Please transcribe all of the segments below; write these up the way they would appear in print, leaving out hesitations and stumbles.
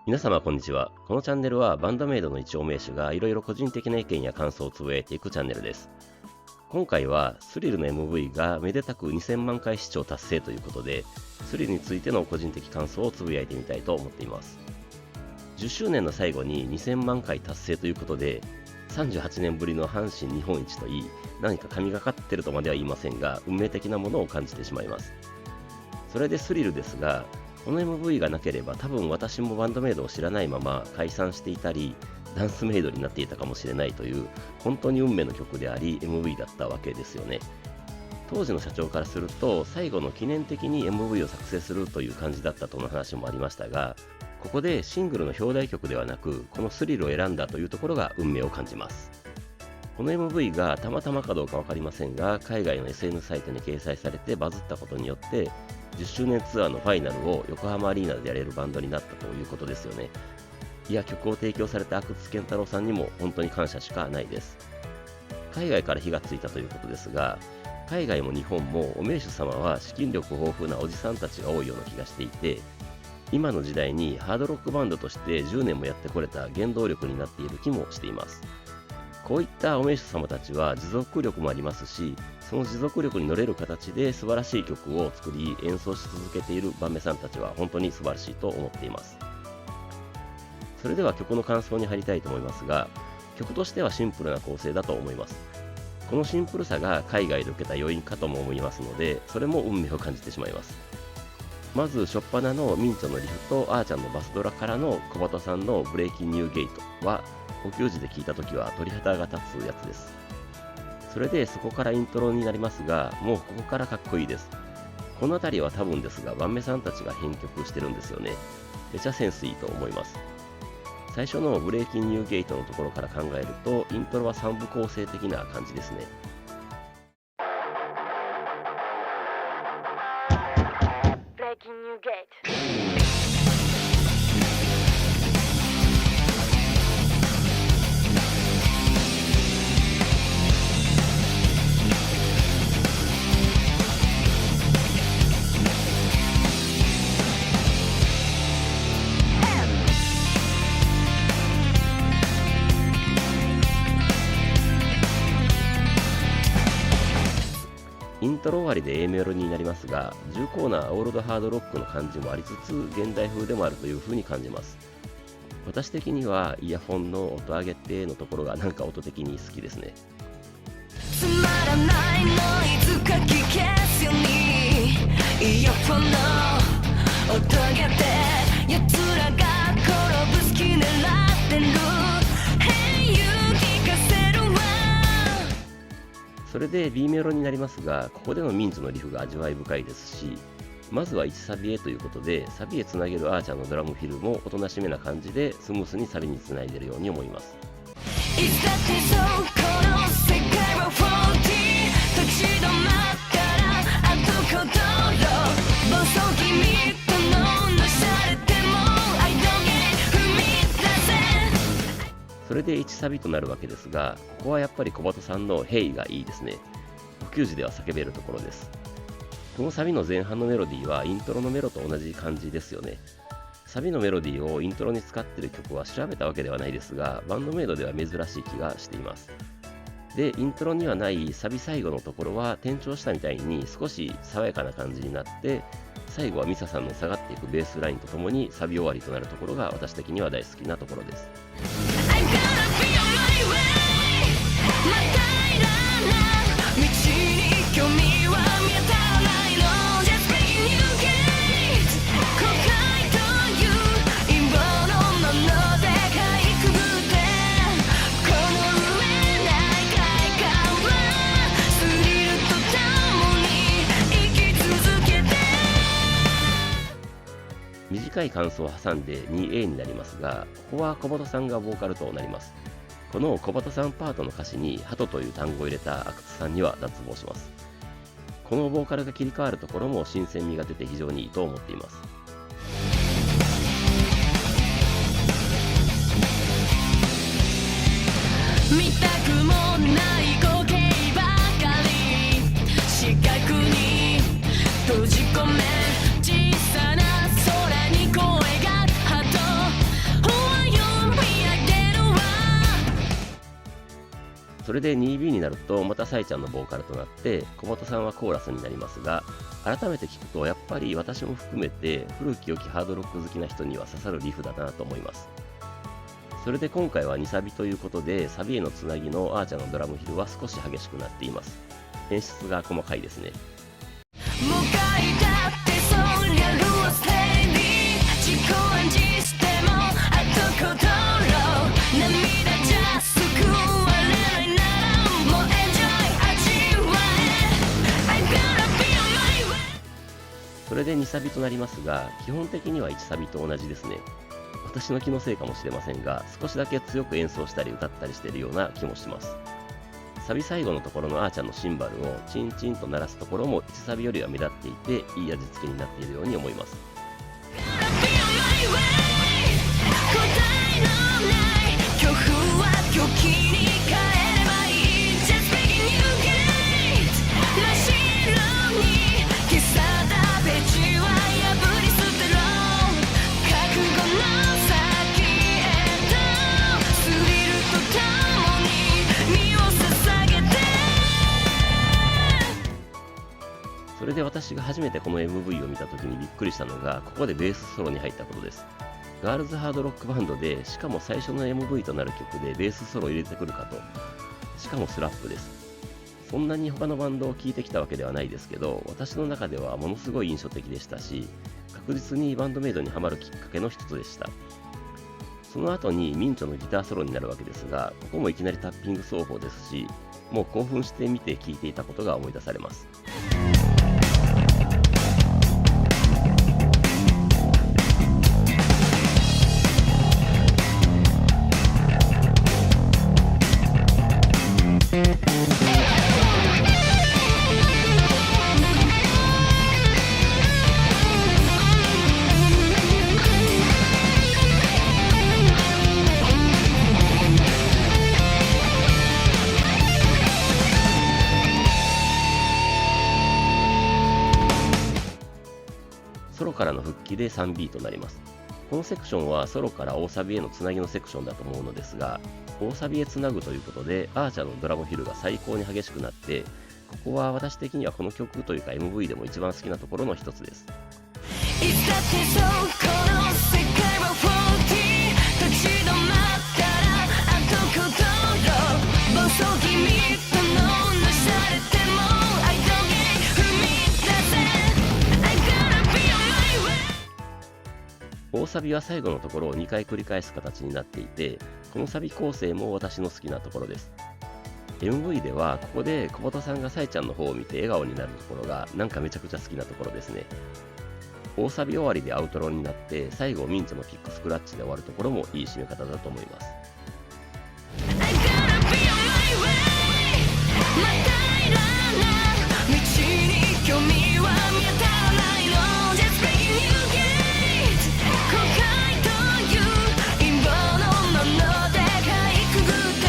皆様こんにちは。このチャンネルはバンドメイドの一応名手がいろいろ個人的な意見や感想をつぶやいていくチャンネルです。今回はスリルの MV がめでたく2000万回視聴達成ということで、スリルについての個人的感想をつぶやいてみたいと思っています。10周年の最後に2000万回達成ということで、38年ぶりの阪神日本一といい、何か神がかってるとまでは言いませんが、運命的なものを感じてしまいます。それでスリルですが、この MV がなければ多分私もバンドメイドを知らないまま解散していたり、ダンスメイドになっていたかもしれないという本当に運命の曲であり MV だったわけですよね。当時の社長からすると最後の記念的に MV を作成するという感じだったとの話もありましたが、ここでシングルの表題曲ではなくこのスリルを選んだというところが運命を感じます。この MV がたまたまかどうか分かりませんが、海外の SNS サイトに掲載されてバズったことによって10周年ツアーのファイナルを横浜アリーナでやれるバンドになったということですよね。いや、曲を提供された阿久津健太郎さんにも本当に感謝しかないです。海外から火がついたということですが、海外も日本もお名手様は資金力豊富なおじさんたちが多いような気がしていて、今の時代にハードロックバンドとして10年もやってこれた原動力になっている気もしています。こういったお名手様たちは持続力もありますし、その持続力に乗れる形で素晴らしい曲を作り演奏し続けているバンメさんたちは本当に素晴らしいと思っています。それでは曲の感想に入りたいと思いますが、曲としてはシンプルな構成だと思います。このシンプルさが海外で受けた要因かとも思いますので、それも運命を感じてしまいます。まず初っ端のミンチョのリフとあーちゃんのバスドラからの小鳩さんのブレイキンニューゲートは補給時で聴いたときは鳥肌が立つやつです。それでそこからイントロになりますが、もうここからかっこいいです。この辺りは多分ですがバンメさんたちが編曲してるんですよね。めちゃセンスいいと思います。最初のブレイキンニューゲートのところから考えるとイントロは3部構成的な感じですね。Breaking New Gate. イントロ終わりで A メロになりますが、重厚なオールドハードロックの感じもありつつ現代風でもあるという風に感じます。私的にはイヤホンの音上げてのところがなんか音的に好きですね。つまらないのいつかき消すようにイヤホンの音上げて奴らが転ぶ隙狙ってるHey you聞かせるわ。それで B メロになりますが、ここでのミンズのリフが味わい深いですし、まずは1サビへということでサビへつなげるあーちゃんのドラムフィルもおとなしめな感じでスムースにサビにつないでいるように思います。いつだってそうこの世界は40立ち止まったらあとこどろ暴走気味とのなされても I don't get 踏み出せ。それで1サビとなるわけですが、ここはやっぱり小鳩さんの Hey がいいですね。補給時では叫べるところです。このサビの前半のメロディーはイントロのメロと同じ感じですよね。サビのメロディーをイントロに使っている曲は調べたわけではないですが、バンドメイドでは珍しい気がしています。で、イントロにはないサビ最後のところは転調したみたいに少し爽やかな感じになって、最後はミサさんの下がっていくベースラインとともにサビ終わりとなるところが私的には大好きなところです。I'm gonna be on my way またいらな道に興味は見当たらないの Just breaking new gate 後悔という陰謀のものでかいくぐってこの上ない快感はスリルとともに生き続けて。短い感想を挟んで 2A になりますが、ここは小鳩さんがボーカルとなります。この小鳩さんパートの歌詞に鳩という単語を入れた阿久津さんには脱帽します。このボーカルが切り替わるところも新鮮味が出て非常にいいと思っています。見たくもない光景ばかり視覚に閉じ込め小さな空に声が波動それで 2B になるとまたサイちゃんのボーカルとなって小本さんはコーラスになりますが、改めて聞くとやっぱり私も含めて古き良きハードロック好きな人には刺さるリフだなと思います。それで今回は2サビということで、サビへのつなぎのアーチャのドラムヒルは少し激しくなっています。演出が細かいですね。もう一回だってそりゃルーステイに自己暗示しても後ことろ涙じゃ救われないならもうエンジョイ味わえ I'm gonna be on my way。 それで2サビとなりますが、基本的には1サビと同じですね。私の気のせいかもしれませんが、少しだけ強く演奏したり歌ったりしているような気もします。サビ最後のところのアーチャのシンバルをチンチンと鳴らすところも1サビよりは目立っていて、いい味付けになっているように思います。それで私が初めてこの MV を見た時にびっくりしたのが、ここでベースソロに入ったことです。ガールズハードロックバンドで、しかも最初の MV となる曲でベースソロを入れてくるかと。しかもスラップです。そんなに他のバンドを聴いてきたわけではないですけど、私の中ではものすごい印象的でしたし、確実にバンドメイドにハマるきっかけの一つでした。その後にミンチョのギターソロになるわけですが、ここもいきなりタッピング奏法ですし、もう興奮して見て聴いていたことが思い出されます。ソロからの復帰で 3B となります。このセクションはソロから大サビへのつなぎのセクションだと思うのですが、大サビへつなぐということでアーチャのドラムフィルが最高に激しくなって、ここは私的にはこの曲というか MV でも一番好きなところの一つです。いつだってそうこの世界は40立ち止まったら後ことろ暴走気味とのなされても I don't get 踏み出せ I'm gonna be on my way。 大サビは最後のところを2回繰り返す形になっていて、このサビ構成も私の好きなところです。MV ではここで小本さんがサイちゃんの方を見て笑顔になるところがなんかめちゃくちゃ好きなところですね。大サビ終わりでアウトロになって最後ミンチョのピックスクラッチで終わるところもいい締め方だと思います。I'm gonna be on my way。 またいらな道に興味は見当たらないの Just breaking new gates。 後悔という陰謀のものでかいくぐって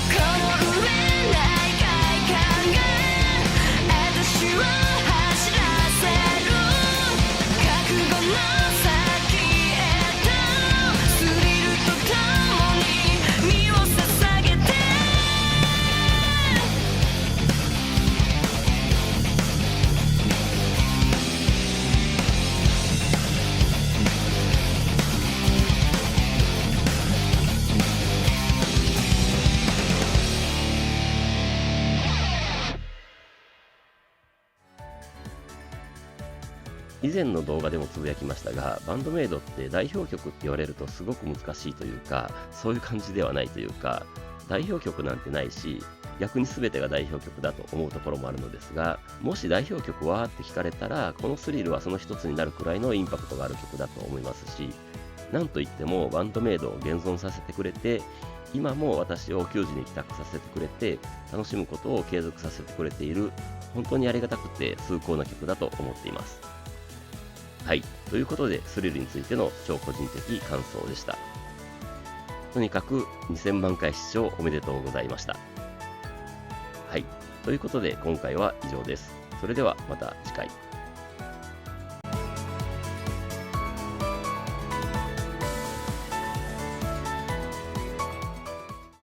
この上ない快感が私を走らせる覚悟の先へとスリルとともに身を捧げて。以前の動画でもつぶやきましたが、バンドメイドって代表曲って言われるとすごく難しいというか、そういう感じではないというか、代表曲なんてないし、逆に全てが代表曲だと思うところもあるのですが、もし代表曲はって聞かれたら、このスリルはその一つになるくらいのインパクトがある曲だと思いますし、なんといってもバンドメイドを現存させてくれて、今も私を球児に帰宅させてくれて、楽しむことを継続させてくれている、本当にありがたくて崇高な曲だと思っています。はい。ということで、スリルについての超個人的感想でした。とにかく2000万回視聴おめでとうございました。はい。ということで、今回は以上です。それではまた次回。